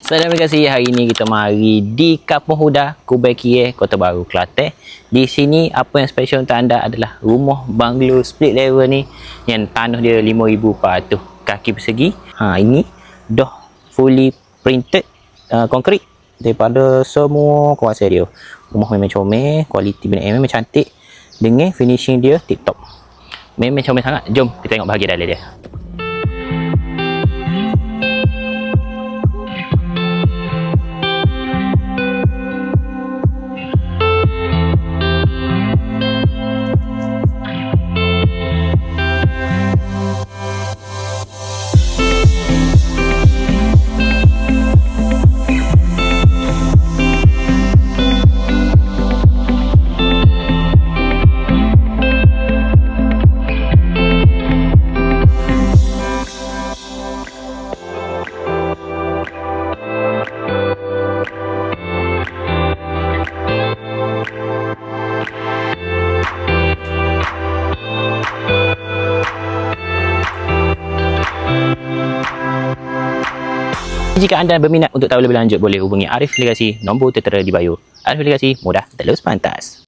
Salam kasih, hari ni kita mari di Kampung Huda, Kubai Kie, Kota Baru, Kelantan. Di sini apa yang special untuk anda adalah rumah banglo split level ni yang tanah dia 5,400 kaki persegi. Ini dah fully printed konkrit daripada semua kuasa dia. Rumah memang comel, kualiti benda memang cantik dengan finishing dia tip top. Memang comel sangat. Jom kita tengok bahagian dalam dia. Jika anda berminat untuk tahu lebih lanjut, boleh hubungi Arif Legasi, nombor tertera di bio. Arif Legasi, mudah, terus pantas.